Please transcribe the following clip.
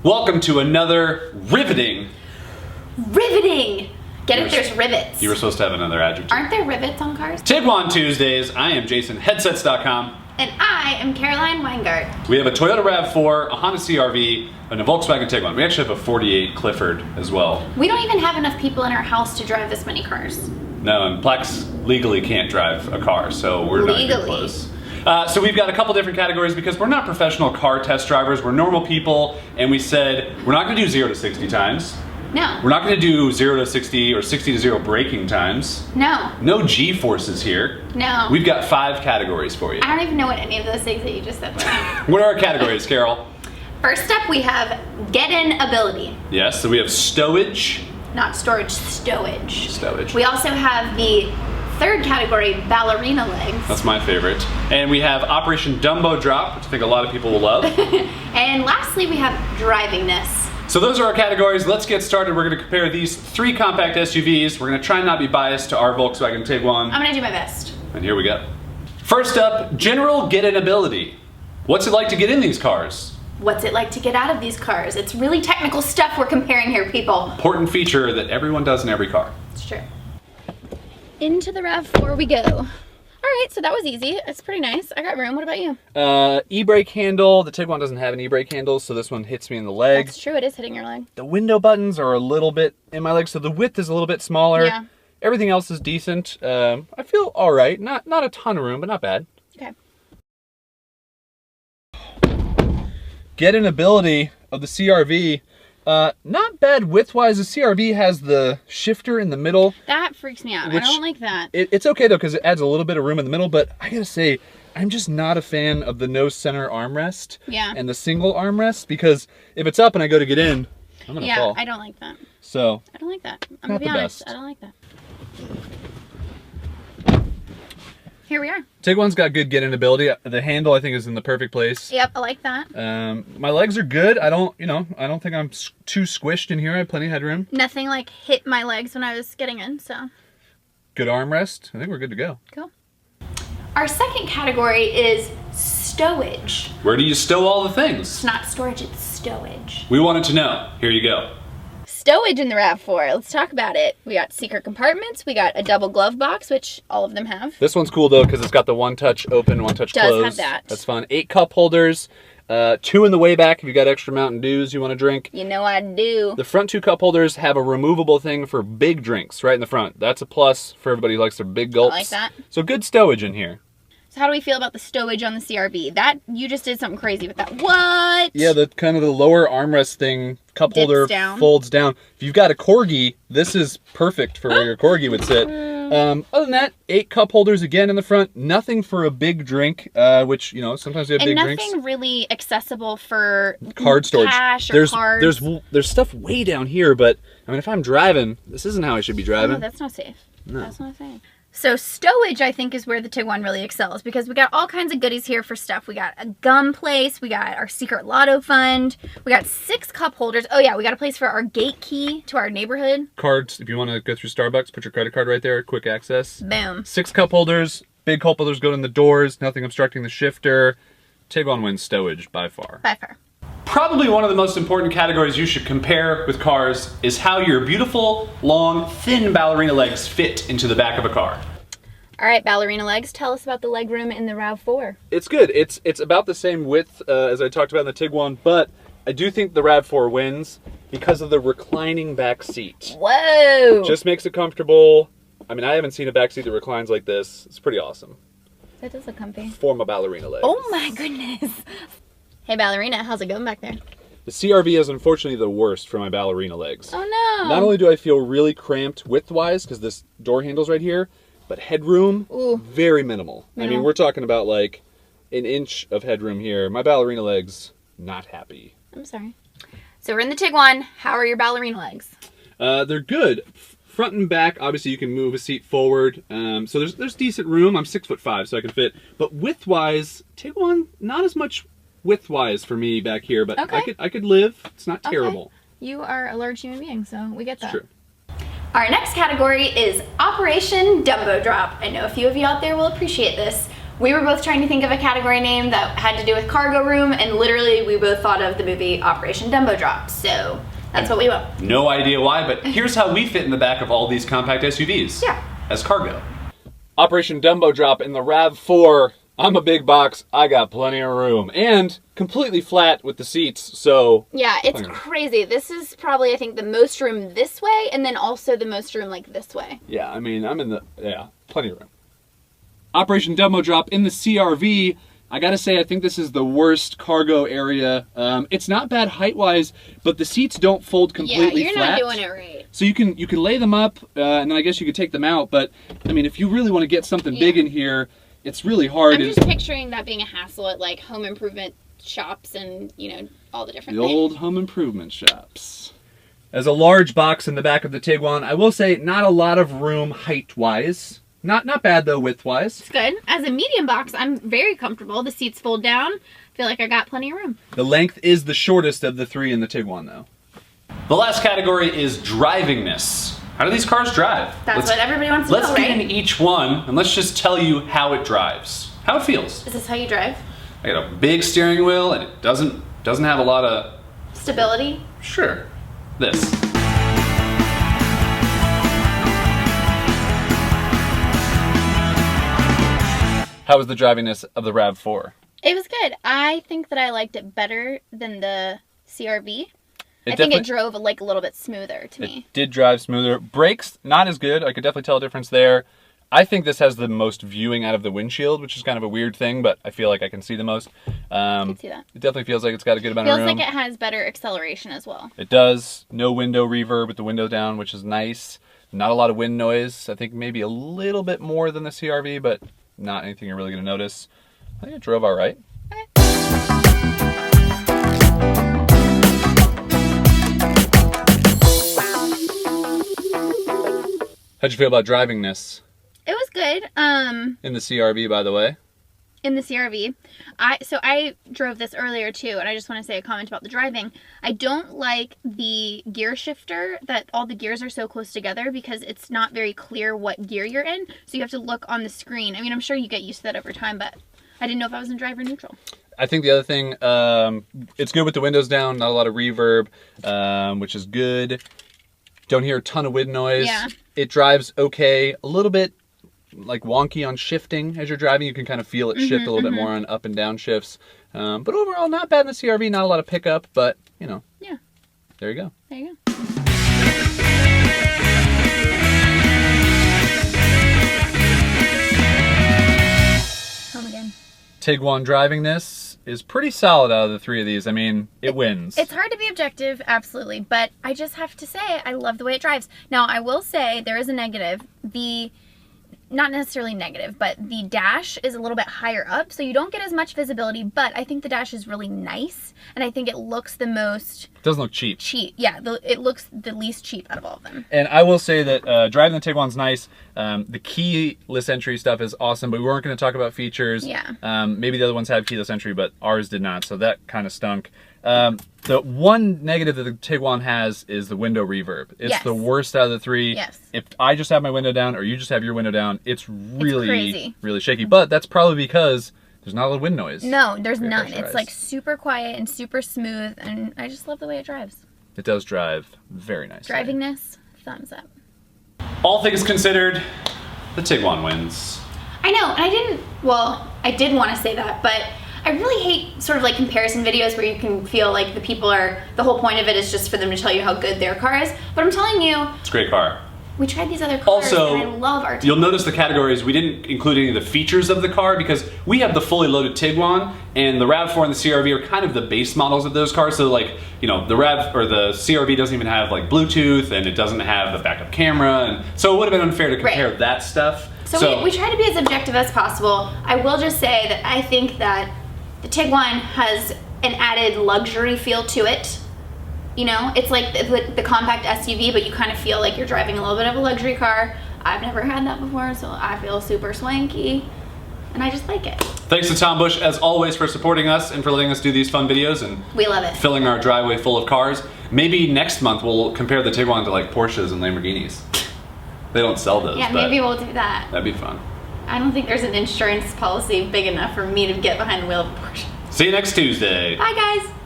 Welcome to another riveting. Get it? There's rivets. You were supposed to have another adjective. Aren't there rivets on cars? Tiguan Tuesdays. I am Jason, headsets.com. And I am Caroline Weingart. We have a Toyota RAV4, a Honda CRV, and a Volkswagen Tiguan. We actually have a 48 Clifford as well. We don't even have enough people in our house to drive this many cars. No, and Plex legally can't drive a car, so we're not even close. So we've got a couple different categories because we're not professional car test drivers. We're normal people, and we said we're not going to do 0 to 60 times. No. We're not going to do 0 to 60 or 60 to 0 braking times. No. No G-forces here. No. We've got 5 categories for you. I don't even know what any of those things that you just said were. What are our categories, Carol? First up, we have get-in ability. Yes, so we have stowage. Not storage, stowage. Stowage. We also have the third category, Ballerina Legs. That's my favorite. And we have Operation Dumbo Drop, which I think a lot of people will love. And lastly, we have Drivingness. So those are our categories. Let's get started. We're going to compare these 3 compact SUVs. We're going to try and not be biased to our Volkswagen Tiguan. I'm going to do my best. And here we go. First up, general get-in ability. What's it like to get in these cars? What's it like to get out of these cars? It's really technical stuff we're comparing here, people. Important feature that everyone does in every car. It's true. Into the RAV4 we go. All right, so that was easy. It's pretty nice. I got room. What about you? E-brake handle. The Tiguan doesn't have an e-brake handle, so this one hits me in the leg. That's true. It is hitting your leg. The window buttons are a little bit in my leg, so the width is a little bit smaller. Yeah. Everything else is decent. I feel all right. Not a ton of room, but not bad. Okay. Get-in ability of the CRV. Not bad width-wise. The CRV has the shifter in the middle. That freaks me out. I don't like that. It's okay though, because it adds a little bit of room in the middle, but I gotta say, I'm just not a fan of the no center armrest. Yeah. And the single armrest, because if it's up and I go to get in, I'm gonna fall. Yeah, I don't like that. So. I don't like that. I'm gonna be honest. I don't like that. Here we are. Tiguan's got good get-in ability. The handle, I think, is in the perfect place. Yep, I like that. My legs are good. I don't think I'm too squished in here. I have plenty of headroom. Nothing like hit my legs when I was getting in, so. Good armrest. I think we're good to go. Cool. Our second category is stowage. Where do you stow all the things? It's not storage, it's stowage. We wanted to know. Here you go. Stowage in the RAV4. Let's talk about it. We got secret compartments. We got a double glove box, which all of them have. This one's cool though because it's got the one-touch open, one-touch close. Does have that. That's fun. 8 cup holders, 2 in the way back if you got extra Mountain Dews you want to drink. You know I do. The front 2 cup holders have a removable thing for big drinks right in the front. That's a plus for everybody who likes their big gulps. I like that. So good stowage in here. So how do we feel about the stowage on the CRV? That, you just did something crazy with that. What? Yeah, the kind of the lower armrest thing, cup holder folds down. If you've got a Corgi, this is perfect for where your Corgi would sit. Other than that, 8 cup holders again in the front. Nothing for a big drink, which, you know, sometimes we have big drinks. And nothing really accessible for card storage. Cash or cards. There's stuff way down here, but I mean, if I'm driving, this isn't how I should be driving. No, that's not safe. No. That's not safe. So stowage, I think, is where the Tiguan really excels because we got all kinds of goodies here for stuff. We got a gum place, we got our secret lotto fund, we got 6 cup holders. Oh yeah, we got a place for our gate key to our neighborhood. Cards, if you want to go through Starbucks, put your credit card right there, quick access. Boom. 6 cup holders, big cup holders go in the doors, nothing obstructing the shifter. Tiguan wins stowage by far. By far. Probably one of the most important categories you should compare with cars is how your beautiful, long, thin ballerina legs fit into the back of a car. All right, Ballerina Legs, tell us about the legroom in the RAV4. It's good. It's about the same width as I talked about in the Tiguan, but I do think the RAV4 wins because of the reclining back seat. Whoa! Just makes it comfortable. I mean, I haven't seen a back seat that reclines like this. It's pretty awesome. That does look comfy. For my ballerina legs. Oh my goodness. Hey Ballerina, how's it going back there? The CRV is unfortunately the worst for my ballerina legs. Oh no! Not only do I feel really cramped width-wise, because this door handle's right here, but headroom, very minimal. I mean, we're talking about like an inch of headroom here. My ballerina legs, not happy. I'm sorry. So we're in the Tiguan. How are your ballerina legs? They're good. Front and back, obviously you can move a seat forward. So there's decent room. I'm 6'5", so I can fit. But width-wise, Tiguan, not as much width-wise for me back here, but okay. I could live. It's not terrible. Okay. You are a large human being, so we get that. It's true. Our next category is Operation Dumbo Drop. I know a few of you out there will appreciate this. We were both trying to think of a category name that had to do with cargo room, and literally we both thought of the movie Operation Dumbo Drop. So that's what we went. No idea why, but here's how we fit in the back of all these compact SUVs. Yeah. As cargo. Operation Dumbo Drop in the RAV4. I'm a big box, I got plenty of room. And completely flat with the seats, so... Yeah, it's crazy. This is probably, I think, the most room this way, and then also the most room, like, this way. Yeah, I mean, I'm in the... Yeah, plenty of room. Operation Dumbo Drop in the CRV. I gotta say, I think this is the worst cargo area. It's not bad height-wise, but the seats don't fold completely flat. Yeah, you're not doing it right. So you can lay them up, and then I guess you could take them out, but, I mean, if you really want to get something big in here, it's really hard. I'm just picturing that being a hassle at like home improvement shops and, you know, all the different things. The old home improvement shops. As a large box in the back of the Tiguan, I will say not a lot of room height-wise. Not bad though width-wise. It's good. As a medium box, I'm very comfortable. The seats fold down. I feel like I got plenty of room. The length is the shortest of the three in the Tiguan though. The last category is drivingness. How do these cars drive? That's what everybody wants to know, right? Let's get into each one, and let's just tell you how it drives. How it feels. Is this how you drive? I got a big steering wheel, and it doesn't have a lot of... Stability? Sure. This. How was the drivingness of the RAV4? It was good. I think that I liked it better than the CRV. I think it drove like a little bit smoother to me. It did drive smoother. Brakes, not as good. I could definitely tell a difference there. I think this has the most viewing out of the windshield, which is kind of a weird thing, but I feel like I can see the most. I can see that. It definitely feels like it's got a good amount of room. Feels like it has better acceleration as well. It does. No window reverb with the window down, which is nice. Not a lot of wind noise. I think maybe a little bit more than the CRV, but not anything you're really going to notice. I think it drove all right. Okay. How'd you feel about drivingness? It was good. In the CRV, by the way. In the CRV. I drove this earlier too, and I just want to say a comment about the driving. I don't like the gear shifter, that all the gears are so close together, because it's not very clear what gear you're in, so you have to look on the screen. I mean, I'm sure you get used to that over time, but I didn't know if I was in drive or neutral. I think the other thing, it's good with the windows down, not a lot of reverb, which is good. Don't hear a ton of wind noise. Yeah. It drives okay, a little bit like wonky on shifting as you're driving. You can kind of feel it shift a little bit more on up and down shifts. But overall, not bad in the CRV, not a lot of pickup, but, you know. Yeah. There you go. There you go. Home again. Tiguan drivingness is pretty solid out of the three of these. I mean, it wins. It's hard to be objective, absolutely, but I just have to say I love the way it drives. Now, I will say there is a negative. Not necessarily negative, but the dash is a little bit higher up, so you don't get as much visibility, but I think the dash is really nice, and I think it looks the most... It doesn't look cheap. Yeah, it looks the least cheap out of all of them. And I will say that driving the Tiguan's nice. The keyless entry stuff is awesome, but we weren't going to talk about features. Yeah. Maybe the other ones had keyless entry, but ours did not, so that kind of stunk. The one negative that the Tiguan has is the window reverb. It's the worst out of the three. Yes. If I just have my window down or you just have your window down, it's really, crazy. Really shaky. But that's probably because there's not a lot of wind noise. No, there's none. It's like super quiet and super smooth, and I just love the way it drives. It does drive very nicely. Drivingness, thumbs up. All things considered, the Tiguan wins. I know, and I did want to say that, but I really hate sort of like comparison videos where you can feel like the whole point of it is just for them to tell you how good their car is. But I'm telling you, it's a great car. We tried these other cars, also, and I love our Tiguan. You'll notice the categories, we didn't include any of the features of the car because we have the fully loaded Tiguan, and the RAV4 and the CRV are kind of the base models of those cars. So like, you know, the the CRV doesn't even have like Bluetooth, and it doesn't have the backup camera, and so it would have been unfair to compare that stuff. So we try to be as objective as possible. I will just say that I think that the Tiguan has an added luxury feel to it. You know, it's like the compact SUV, but you kind of feel like you're driving a little bit of a luxury car. I've never had that before, so I feel super swanky, and I just like it. Thanks to Tom Bush, as always, for supporting us and for letting us do these fun videos and we love it. Filling our driveway full of cars. Maybe next month we'll compare the Tiguan to like Porsches and Lamborghinis. They don't sell those. Yeah, maybe we'll do that. That'd be fun. I don't think there's an insurance policy big enough for me to get behind the wheel of a Porsche. See you next Tuesday. Bye, guys.